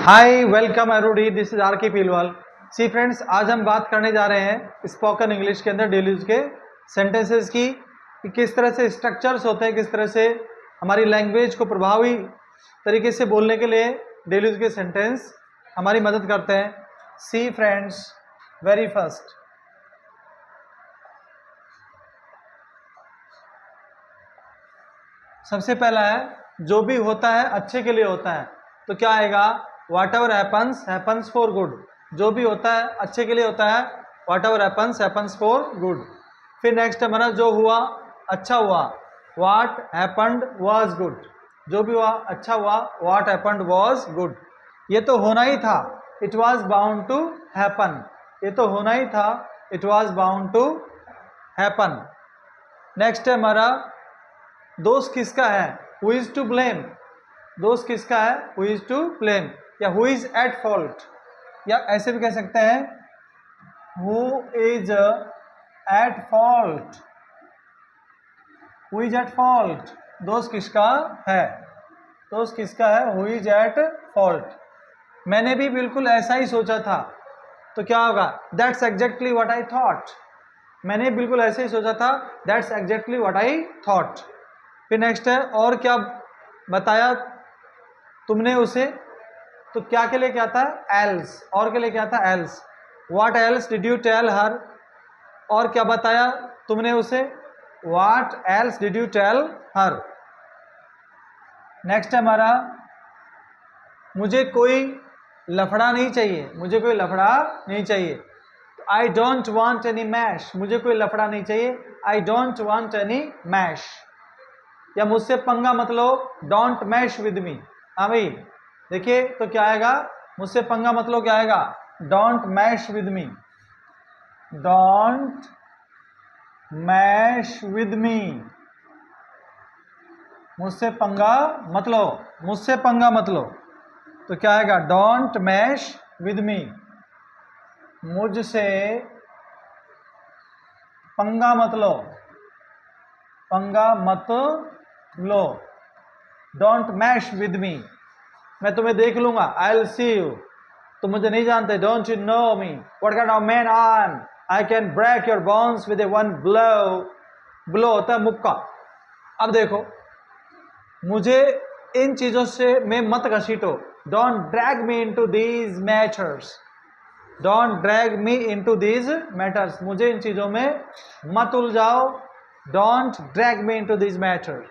Hi welcome everybody, this is R K Pilwal. C friends, आज हम बात करने जा रहे हैं स्पोकन इंग्लिश के अंदर डेली यूज के सेंटेंसेस की कि किस तरह से स्ट्रक्चर्स होते हैं, किस तरह से हमारी लैंग्वेज को प्रभावी तरीके से बोलने के लिए डेली यूज के सेंटेंस हमारी मदद करते हैं। सी फ्रेंड्स, वेरी फर्स्ट सबसे पहला है जो भी होता है अच्छे के लिए होता है, तो क्या आएगा? Whatever happens happens for good. जो भी होता है अच्छे के लिए होता है, whatever happens happens for good. फिर नेक्स्ट हमारा जो हुआ अच्छा हुआ, वाट हैपन्ड वाज गुड। जो भी हुआ अच्छा हुआ, वाट हैपन्ड वाज गुड। ये तो होना ही था, it was bound to happen. ये तो होना ही था, it was bound to happen. Next है हमारा दोष किसका है, हु इज टू ब्लेम। दोष किसका है, हु इज टू ब्लेम, या हु इज एट फॉल्ट, या ऐसे भी कह सकते हैं who is at fault. Who is at fault, दोष किसका है, दोष किसका है, हु इज एट फॉल्ट। मैंने भी बिल्कुल ऐसा ही सोचा था, तो क्या होगा? That's exactly what I thought. मैंने बिल्कुल ऐसे ही सोचा था, that's exactly what I thought. फिर नेक्स्ट है और क्या बताया तुमने उसे, तो क्या के लिए क्या था? एल्स। और के लिए क्या था? Else. What else did you tell her. और क्या बताया तुमने उसे, what else did you tell her. Next है हमारा मुझे कोई लफड़ा नहीं चाहिए। मुझे कोई लफड़ा नहीं चाहिए, I don't want any mash. मुझे कोई लफड़ा नहीं चाहिए, I don't want any mash. या मुझसे पंगा मत लो, डोंट मैश विद मी। हाँ भाई देखिए, तो क्या आएगा? मुझसे पंगा मत लो, क्या आएगा? Don't mash with me. Don't mash with me, मुझसे पंगा मत लो, मुझसे पंगा मत लो। तो क्या आएगा? डोंट मैश विद मी, मुझसे पंगा मत लो, पंगा मत लो। डोंट मैश विद मी, मैं तुम्हें देख लूंगा, आई विल सी यू। तुम मुझे नहीं जानते, don't you know me, what kind of man I am, I can break your bones with a one blow. Blow होता है मुक्का। अब देखो, मुझे इन चीजों से में मत घसीटो, don't drag me into these matters. Don't drag me into these matters, मुझे इन चीजों में मत उलझाओ। Don't drag me into these matters,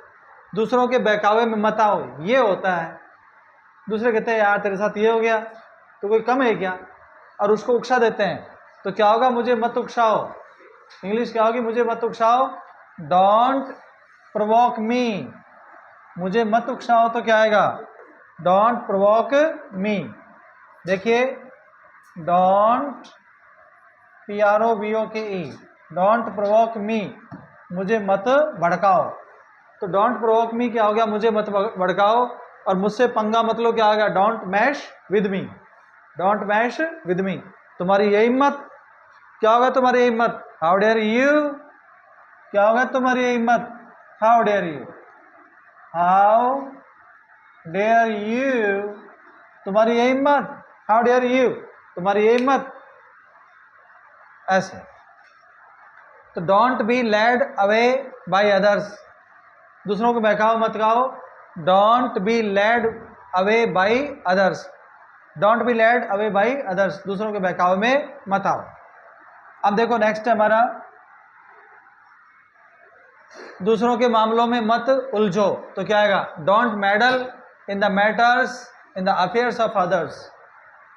दूसरों के बहकावे में मत आओ, ये होता है। दूसरे कहते हैं यार तेरे साथ ये हो गया, तो कोई कम है क्या, और उसको उकसा देते हैं। तो क्या होगा? मुझे मत उकसाओ। इंग्लिश क्या होगी? मुझे मत उकसाओ, डोंट प्रोवोक मी। मुझे मत उकसाओ तो क्या आएगा? डोंट प्रोवोक मी। देखिए, डोंट PROVOKE, डोंट प्रोवोक मी, मुझे मत भड़काओ। तो डोंट प्रोवोक मी क्या हो गया? मुझे मत भड़काओ। और मुझसे पंगा मत लो, क्या आ गया? Don't mash with me, don't mash with me. तुम्हारी ये हिम्मत, क्या होगा तुम्हारी हिम्मत? How dare you. क्या होगा तुम्हारी हिम्मत? How dare you, how dare you. तुम्हारी ये हिम्मत, हाउ डेयर यू, तुम्हारी ये हिम्मत। ऐसे। तो don't be led away by others, दूसरों को बहकाओ मत गाओ। Don't be led away by others, don't be led away by others, दूसरों के बहकावे में मत आओ। अब देखो नेक्स्ट है हमारा दूसरों के मामलों में मत उलझो। तो क्या आएगा? Don't meddle in the matters in the affairs of others.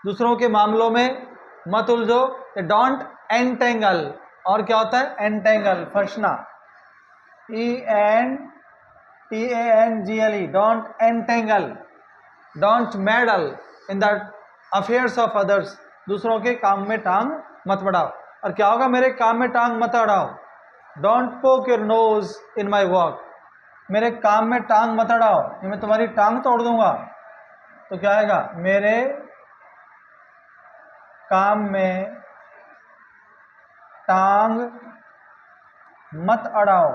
दूसरों के मामलों में मत उलझो। Don't entangle. और क्या होता है? एंटेंगल, फंसना, ENTANGLE, don't entangle. Don't meddle in the affairs of others, दूसरों के काम में टांग मत बढ़ाओ। और क्या होगा? मेरे काम में टांग मत अड़ाओ। Don't poke your nose in my work, मेरे काम में टांग मत अड़ाओ, मैं तुम्हारी टांग तोड़ दूंगा। तो क्या आएगा? मेरे काम में टांग मत अड़ाओ,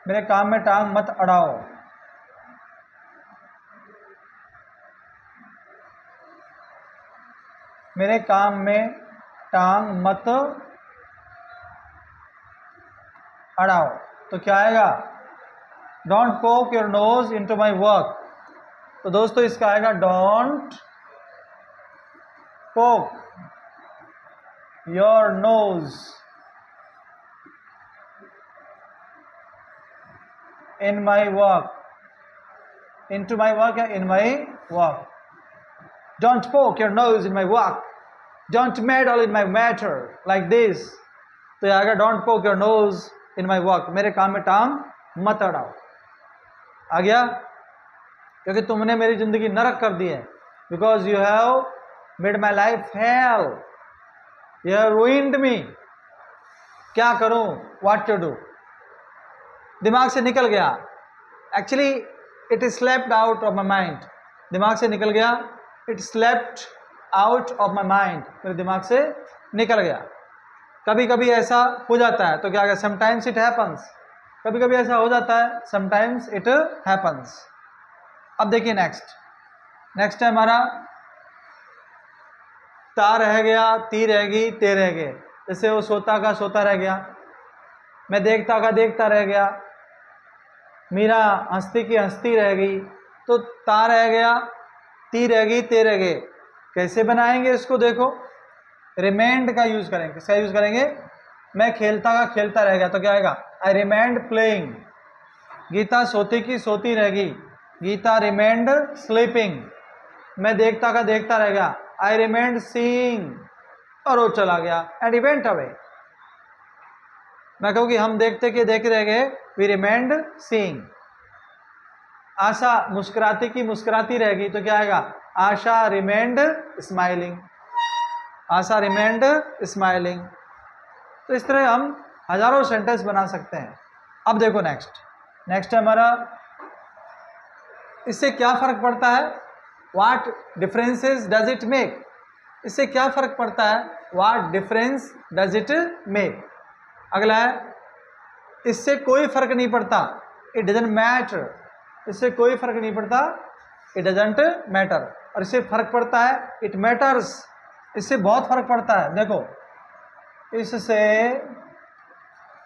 मेरे काम में टांग मत अड़ाओ। मेरे काम में टांग मत अड़ाओ। तो क्या आएगा? Don't poke your knows into my work. तो दोस्तों इसका आएगा don't poke your nose in my work, into my work या in my work. Don't poke your nose in my work. Don't meddle in my matter like this. तो ये आएगा don't poke your nose in my work. मेरे काम में टांग मत अड़ाओ। आ गया? क्योंकि तुमने मेरी जिंदगी नरक कर दी है। Because you have made my life hell. You have ruined me. क्या करूं? What to do? दिमाग से निकल गया। Actually it is slept out of my mind. दिमाग से निकल गया। It slept out of my mind. मेरे दिमाग से निकल गया। कभी कभी ऐसा हो जाता है तो क्या कहें? Sometimes it happens. कभी कभी ऐसा हो जाता है। Sometimes it happens. अब देखिए नेक्स्ट है हमारा ता रह गया, ती रह गई, ते रह गए। जैसे वो सोता का सोता रह गया, मैं देखता का देखता रह गया, मीरा हंसती की हंसती रह गई। तो ता रह गया, ती रह गई, ते रह गए। कैसे बनाएंगे इसको? देखो, रिमेंड का यूज करेंगे। किसका यूज करेंगे? मैं खेलता का खेलता रह गया तो क्या आएगा? आई रिमेंड प्लेइंग। गीता सोती की सोती रह गई, गीता रिमेंड स्लीपिंग। मैं देखता का देखता रह गया, आई रिमेंड सीइंग, और वो चला गया एंड ही वेंट अवे। मैं कहूँ कि हम देखते के देख रह गए, वी रिमेंड सीइंग। आशा मुस्कुराती की मुस्कुराती रह गई तो क्या आएगा? आशा रिमेंड स्माइलिंग, आशा रिमेंड स्माइलिंग। तो इस तरह हम हजारों सेंटेंस बना सकते हैं। अब देखो नेक्स्ट है हमारा, इससे क्या फर्क पड़ता है? What differences does it make? इससे क्या फर्क पड़ता है? What difference does it make? अगला है, इससे कोई फर्क नहीं पड़ता, इट डजंट मैटर। इससे कोई फर्क नहीं पड़ता, इट डजंट मैटर। और इससे फर्क पड़ता है, इट मैटर्स। इससे बहुत फर्क पड़ता है। देखो, इससे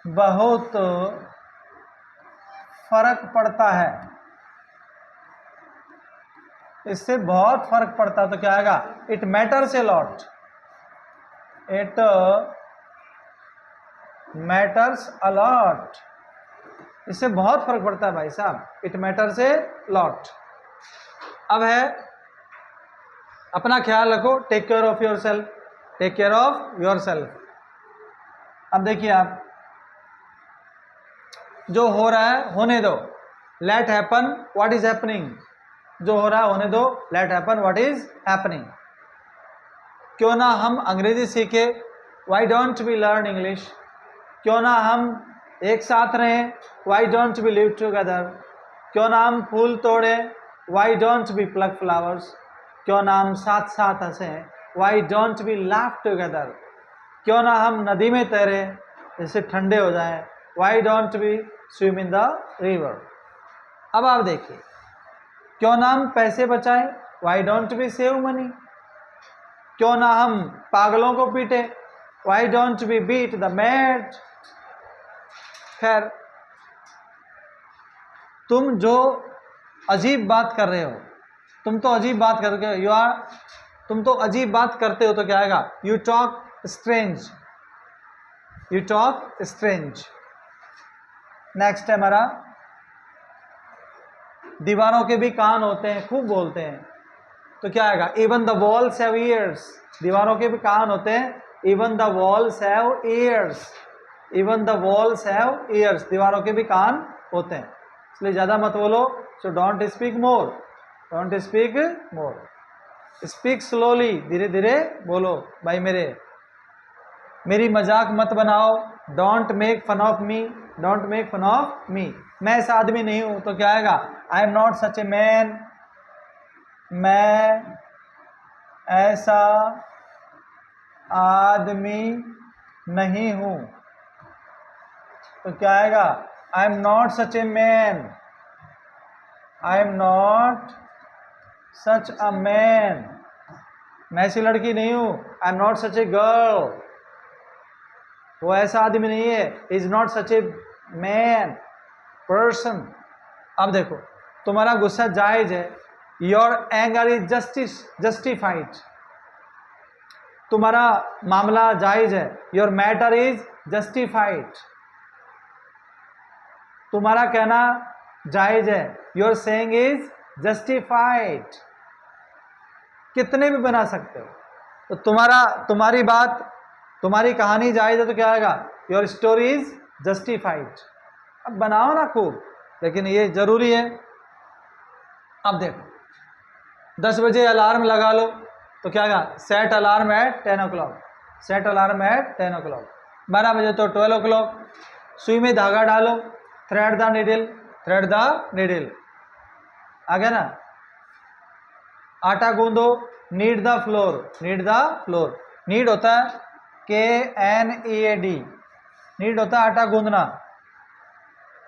बहुत फर्क पड़ता है, इससे बहुत फर्क पड़ता है तो क्या आएगा? It matters a lot, it matters a lot. इससे बहुत फर्क पड़ता है भाई साहब, इट मैटर्स ए लॉट। अब है अपना ख्याल रखो, take care of yourself, take care of yourself. अब देखिए आप, जो हो रहा है होने दो, let happen what is happening. जो हो रहा है होने दो, let happen what is happening. क्यों ना हम अंग्रेजी सीखे, why don't we learn English. क्यों ना हम एक साथ रहें, why don't we live together. क्यों ना हम फूल तोड़ें, why don't we pluck flowers. क्यों ना हम साथ साथ हंसें, why don't we laugh together. क्यों ना हम नदी में तैरें, जैसे ठंडे हो जाएं, why don't we swim in the river. अब आप देखिए, क्यों ना हम पैसे बचाएं, why don't we save money. क्यों ना हम पागलों को पीटे, why don't we beat the mad. खैर, तुम जो अजीब बात कर रहे हो, तुम तो अजीब बात करके तुम तो अजीब बात करते हो तो क्या आएगा? You talk strange, you talk strange. Next है हमारा, दीवारों के भी कान होते हैं, खूब बोलते हैं तो क्या आएगा? Even the walls have years. दीवारों के भी कान होते हैं, even the walls have years, even the walls have years. दीवारों के भी कान होते हैं, इसलिए ज़्यादा मत बोलो। So don't speak more, don't speak more, speak slowly, धीरे धीरे बोलो भाई मेरे। मेरी मजाक मत बनाओ, don't make fun of me, don't make fun of me. मैं ऐसा आदमी नहीं हूं तो क्या आएगा? I am not such a man, मैं ऐसा आदमी नहीं हूं तो क्या आएगा? I am not such a man, I am not such a man. मैं ऐसी लड़की नहीं हूं, I am not such a girl, वो ऐसा आदमी नहीं है, is not such a man person. अब देखो, तुम्हारा गुस्सा जायज है, योर एंगर इज जस्टिफाइड, तुम्हारा मामला जायज है, योर मैटर इज जस्टिफाइड, तुम्हारा कहना जायज है, योर सेइंग इज जस्टिफाइड, कितने भी बना सकते हो। तो तुम्हारी बात, तुम्हारी कहानी जायज है तो क्या आएगा, योर स्टोरी इज जस्टिफाइड। अब बनाओ ना खूब, लेकिन ये जरूरी है। अब देखो 10 बजे अलार्म लगा लो तो क्या आएगा, set alarm eight 10 o'clock, set alarm eight 10 o'clock। 12 बजे तो 12 o'clock। सुई में धागा डालो, thread the needle, thread the needle, आ गया ना। आटा गूंदो, knead the flour, knead the flour, knead होता है KNEAD, नीड होता है आटा गूंदना,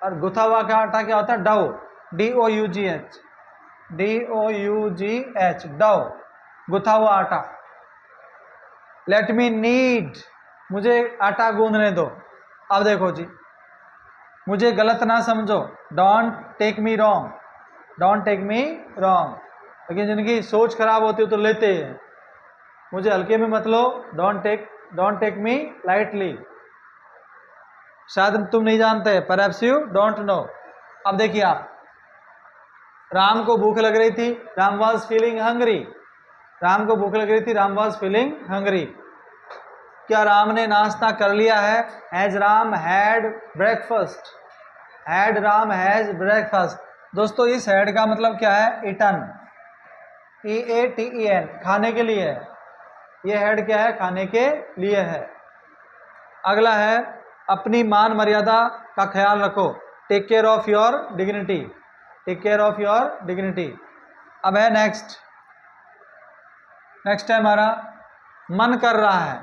और गुथा हुआ का आटा क्या होता है, डो, DOUGH, DOUGH, डो, गुथा हुआ आटा। लेट मी नीड, मुझे आटा गूंदने दो। अब देखो जी, मुझे गलत ना समझो, don't take me wrong, don't take me wrong, लेकिन जिनकी सोच खराब होती है तो लेते हैं, मुझे हल्के में मत लो, डोंट टेक मी लाइटली। शायद तुम नहीं जानते, परहैप्स यू डोंट नो। अब देखिए आप, राम को भूख लग रही थी, Ram was feeling hungry, Ram को भूख लग रही थी, राम वॉज फीलिंग हंग्री। क्या राम ने नाश्ता कर लिया है, has Ram had breakfast, had Ram has breakfast. दोस्तों इस हैड का मतलब क्या है, ईटन, EATEN, खाने के लिए है, ये हैड क्या है, खाने के लिए है। अगला है, अपनी मान मर्यादा का ख्याल रखो, take care of your dignity, take care of your dignity. अब है नेक्स्ट है हमारा, मन कर रहा है,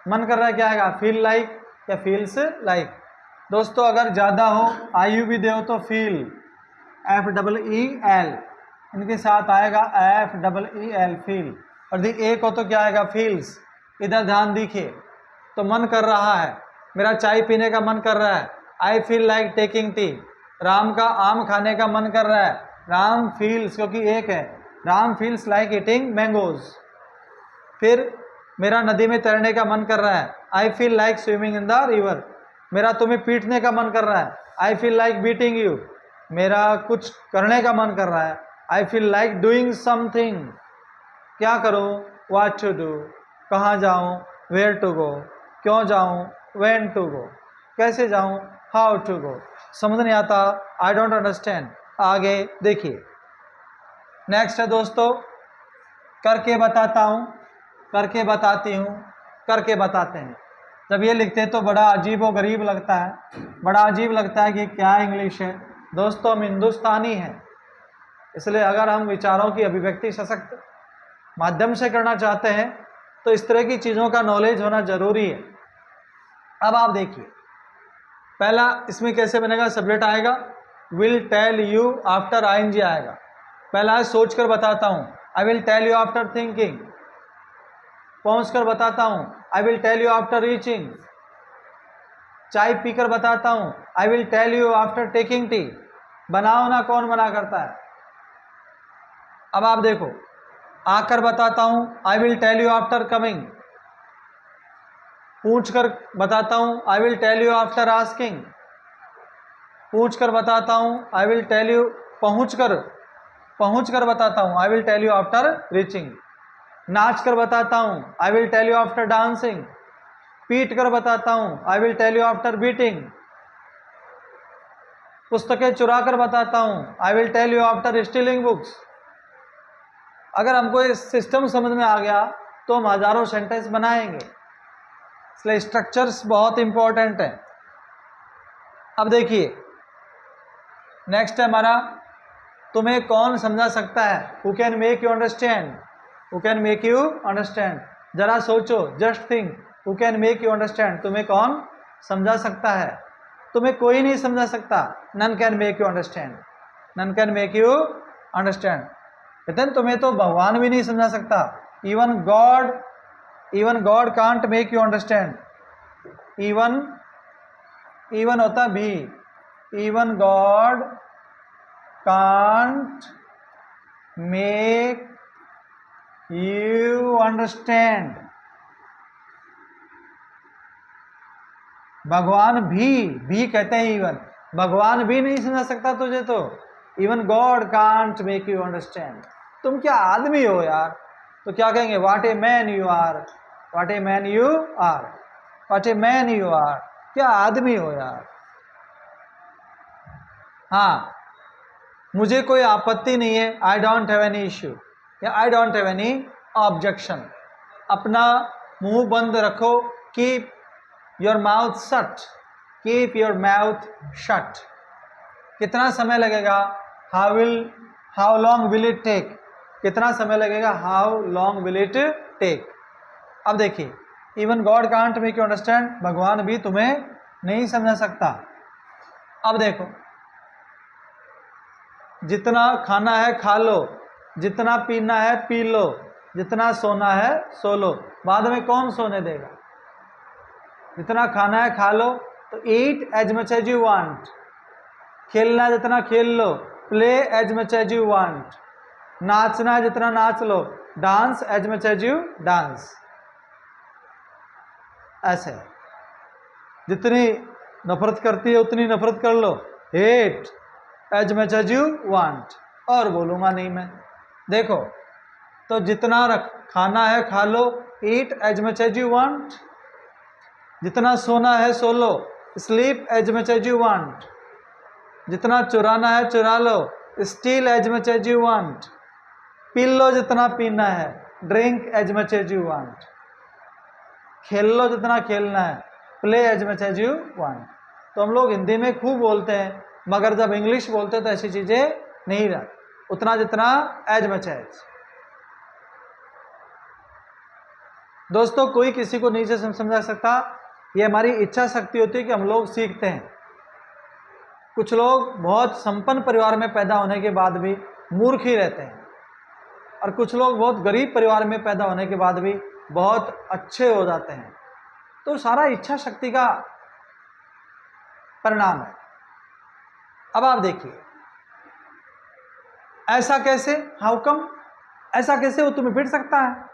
मन कर रहा है क्या आएगा, फील लाइक या फील्स लाइक। दोस्तों अगर ज़्यादा हो, आयु भी दे हो तो फील, FEEL, इनके साथ आएगा FEEL, फील, और दी एक हो तो क्या आएगा, फील्स। इधर ध्यान दीजिए, तो मन कर रहा है, मेरा चाय पीने का मन कर रहा है, I feel like taking tea. Ram का आम खाने का मन कर रहा है, राम फील्स, क्योंकि एक है, Ram feels like eating mangoes. फिर मेरा नदी में तैरने का मन कर रहा है, I feel like swimming in the river. मेरा तुम्हें पीटने का मन कर रहा है, I feel like beating you. मेरा कुछ करने का मन कर रहा है, I feel like doing something. क्या करूं, व्हाट टू डू, कहाँ जाऊं, वेयर टू गो, क्यों जाऊं, व्हेन टू गो, कैसे जाऊं, हाउ टू गो। समझ नहीं आता, आई डोंट अंडरस्टैंड। आगे देखिए, नेक्स्ट है दोस्तों, करके बताता हूं, करके बताती हूं, करके बताते हैं। जब ये लिखते हैं तो बड़ा अजीब व गरीब लगता है, बड़ा अजीब लगता है कि क्या इंग्लिश है। दोस्तों हम हिंदुस्तानी हैं, इसलिए अगर हम विचारों की अभिव्यक्ति सशक्त माध्यम से करना चाहते हैं तो इस तरह की चीज़ों का नॉलेज होना जरूरी है। अब आप देखिए, पहला इसमें कैसे बनेगा, सब्जेक्ट आएगा, will tell you after ING आएगा। पहला है सोच कर बताता हूँ, I will tell you after thinking. पहुँच कर बताता हूँ, I will tell you after reaching. चाय पीकर बताता हूँ, I will tell you after taking tea. बनाओ ना, कौन मना करता है। अब आप देखो, आकर बताता हूँ, I will tell you after coming. पूछ कर बताता हूँ, I will tell you after asking. पूछ कर बताता हूँ, आई विल टेल यू, पहुँच कर बताता हूँ, I will tell you after reaching. नाच कर बताता हूँ, I will tell you after dancing. पीट कर बताता हूँ, I will tell you after beating. पुस्तकें चुरा कर बताता हूँ, I will tell you after stealing books. अगर हमको ये सिस्टम समझ में आ गया तो हम हजारों सेंटेंस बनाएंगे, इसलिए स्ट्रक्चर्स बहुत इंपॉर्टेंट है। अब देखिए नेक्स्ट है हमारा, तुम्हें कौन समझा सकता है, who can make you understand, who can make you understand. जरा सोचो, just think, who can make you understand, तुम्हें कौन समझा सकता है। तुम्हें कोई नहीं समझा सकता, none can make you understand, none can make you understand. लेकिन तुम्हें तो भगवान भी नहीं समझा सकता, even God can't make you understand. Even होता भी. Even God can't make you understand. भगवान भी कहते हैं इवन. भगवान भी नहीं समझा सकता तुझे तो even God can't make you understand. तुम क्या आदमी हो यार. तो क्या कहेंगे, what a man you are. What a man you are. What a man you are. क्या आदमी हो यार. हाँ, मुझे कोई आपत्ति नहीं है. I don't have any issue या I don't have any objection. अपना मुंह बंद रखो. Keep your mouth shut. Keep your mouth shut. कितना समय लगेगा. How long will it take. कितना समय लगेगा. How long will it take. अब देखिए, even God can't make you understand. भगवान भी तुम्हें नहीं समझा सकता. अब देखो, जितना खाना है खा लो, जितना पीना है पी लो, जितना सोना है सो लो. बाद में कौन सोने देगा. जितना खाना है खा लो. तो eat as much as you want. खेलना जितना खेल लो. Play as much as you want. नाचना जितना नाच लो. Dance as much as you dance. ऐसे जितनी नफरत करती है उतनी नफरत कर लो. Hate as much as you want. और बोलूंगा नहीं मैं. देखो, तो जितना खाना है खा लो. Eat as much as you want. जितना सोना है सो लो. Sleep as much as you want. जितना चुराना है चुरा लो. Steal as much as you want. पी लो जितना पीना है. Drink as much as you want. खेल लो जितना खेलना है. Play as much as you want. तो हम लोग हिंदी में खूब बोलते हैं, मगर जब इंग्लिश बोलते हैं तो ऐसी चीजें नहीं रह. उतना जितना एज मच एज. दोस्तों, कोई किसी को नहीं से समझा सकता. ये हमारी इच्छा शक्ति होती है कि हम लोग सीखते हैं. कुछ लोग बहुत संपन्न परिवार में पैदा होने के बाद भी मूर्ख ही रहते हैं, और कुछ लोग बहुत गरीब परिवार में पैदा होने के बाद भी बहुत अच्छे हो जाते हैं. तो सारा इच्छा शक्ति का परिणाम है. अब आप देखिए, ऐसा कैसे. How come. ऐसा कैसे वो तुम्हें पीट सकता है.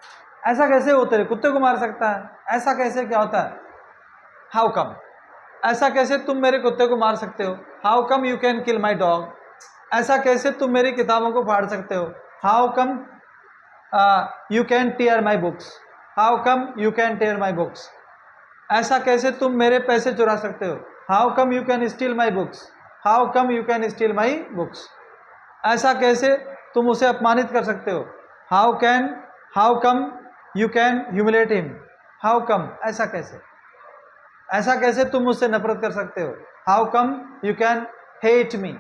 ऐसा कैसे वो तेरे कुत्ते को मार सकता है. ऐसा कैसे क्या होता है. How come. ऐसा कैसे तुम मेरे कुत्ते को मार सकते हो. How come you can kill my dog. ऐसा कैसे तुम मेरी किताबों को फाड़ सकते हो. How come you can tear my books. How come you can tear my books. ऐसा कैसे तुम मेरे पैसे चुरा सकते हो. How come you can steal my books. How come you can steal my books. ऐसा कैसे तुम उसे अपमानित कर सकते हो. How come you can humiliate him. How come. ऐसा कैसे. ऐसा कैसे तुम मुझसे नफरत कर सकते हो. How come you can hate me.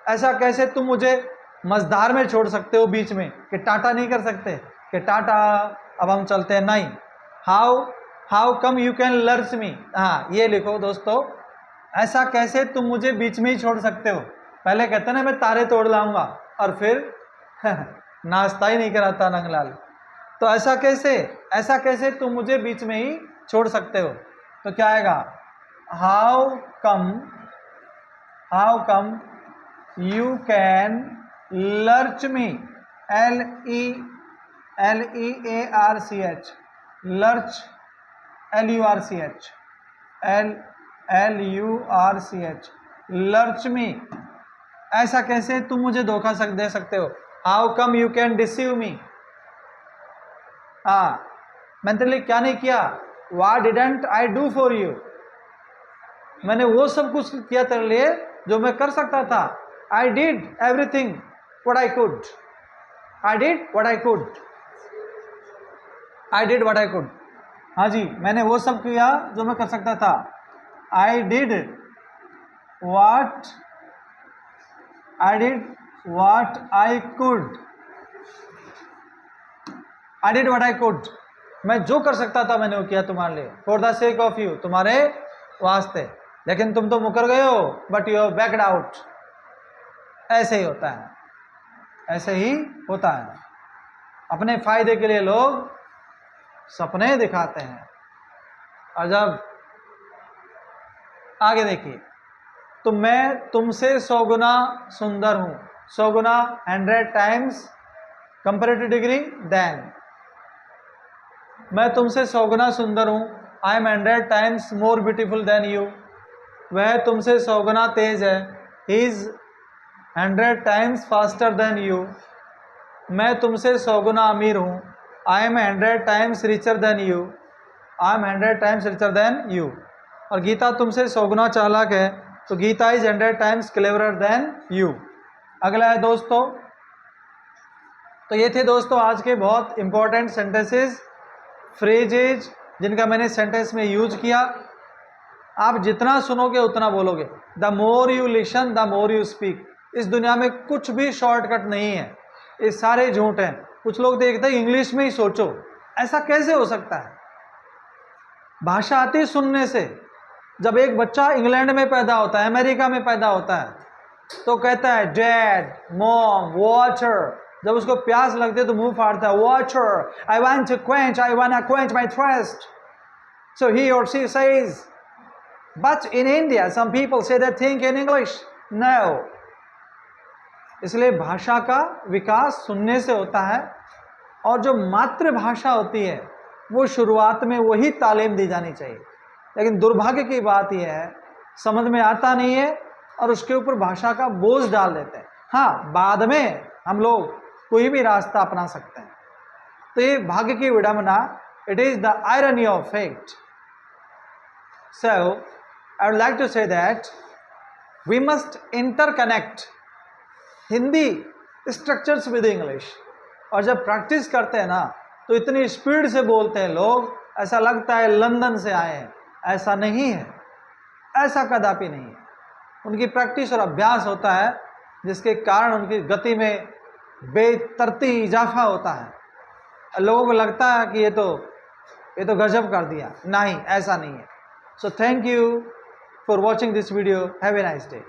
ऐसा कैसे तुम मुझे मझधार में छोड़ सकते हो बीच में, कि टाटा नहीं कर सकते कि टाटा अब हम चलते हैं. नहीं. How come you can lurch me. हाँ, ये लिखो दोस्तों. ऐसा कैसे तुम मुझे बीच में ही छोड़ सकते हो. पहले कहते ना मैं तारे तोड़ लाऊंगा, और फिर नाश्ता ही नहीं कराता नंगलाल. तो ऐसा कैसे तुम मुझे बीच में ही छोड़ सकते हो. तो क्या आएगा. How come you can lurch me. LEARCH. Lurch LURCH. Lurch me. ऐसा कैसे तुम मुझे धोखा दे सकते हो. How come you can deceive me. हाँ, मैंने तेरे लिए क्या नहीं किया. What didn't I do for you. मैंने वो सब कुछ किया तेरे लिए जो मैं कर सकता था. I did everything what I could. I did what I could. हाँ जी, मैंने वो सब किया जो मैं कर सकता था. I did what I could. मैं जो कर सकता था मैंने वो किया तुम्हारे लिए. For the sake of you. तुम्हारे वास्ते. लेकिन तुम तो मुकर गए हो. But you have backed out. ऐसे ही होता है. अपने फायदे के लिए लोग सपने दिखाते हैं। और जब आगे देखिए, तो मैं तुमसे 100 गुना सुंदर हूं। 100 गुना 100 टाइम्स कंपैरेटिव डिग्री देन। मैं तुमसे 100 गुना सुंदर हूं। I am 100 times more beautiful than you. वह तुमसे 100 गुना तेज है। He is 100 times faster than you. मैं तुमसे 100 गुना अमीर हूं। I am 100 times richer than you. I am 100 times richer than you. और गीता तुमसे 100 गुना चालाक है, तो Geeta is 100 times cleverer then you. अगला है दोस्तों, तो ये थे दोस्तों आज के बहुत इंपॉर्टेंट सेंटेंसेस, फ्रेजेज, जिनका मैंने सेंटेंस में यूज किया। आप जितना सुनोगे उतना बोलोगे। The more you listen the more you speak. इस दुनिया में कुछ भी शॉर्टकट नहीं है, ये सारे झूठ हैं। कुछ लोग देखते हैं इंग्लिश में ही सोचो, ऐसा कैसे हो सकता है? भाषा आती है सुनने से। जब एक बच्चा इंग्लैंड में पैदा होता है, अमेरिका में पैदा होता है, तो कहता है डैड, मॉम, वाटर। जब उसको प्यास लगती है तो मुंह फाड़ता है, water, I want to quench, I want to quench my thirst. So he और she says, but in India some people say that think in English. No. इसलिए भाषा का विकास सुनने से होता है, और जो मातृभाषा होती है वो शुरुआत में वही तालीम दी जानी चाहिए। लेकिन दुर्भाग्य की बात यह है, समझ में आता नहीं है और उसके ऊपर भाषा का बोझ डाल देते हैं। हाँ, बाद में हम लोग कोई भी रास्ता अपना सकते हैं। तो ये भाग्य की विडंबना, it is the irony of fate. So I would like to say that we must interconnect Hindi structures with English. और जब प्रैक्टिस करते हैं ना, तो इतनी स्पीड से बोलते हैं लोग, ऐसा लगता है लंदन से आए हैं। ऐसा नहीं है, ऐसा कदापि नहीं है। उनकी प्रैक्टिस और अभ्यास होता है, जिसके कारण उनकी गति में बेतरती इजाफा होता है। लोगों को लगता है कि ये तो गजब कर दिया। नहीं, ऐसा नहीं है। So thank you for watching this video. Have a nice day.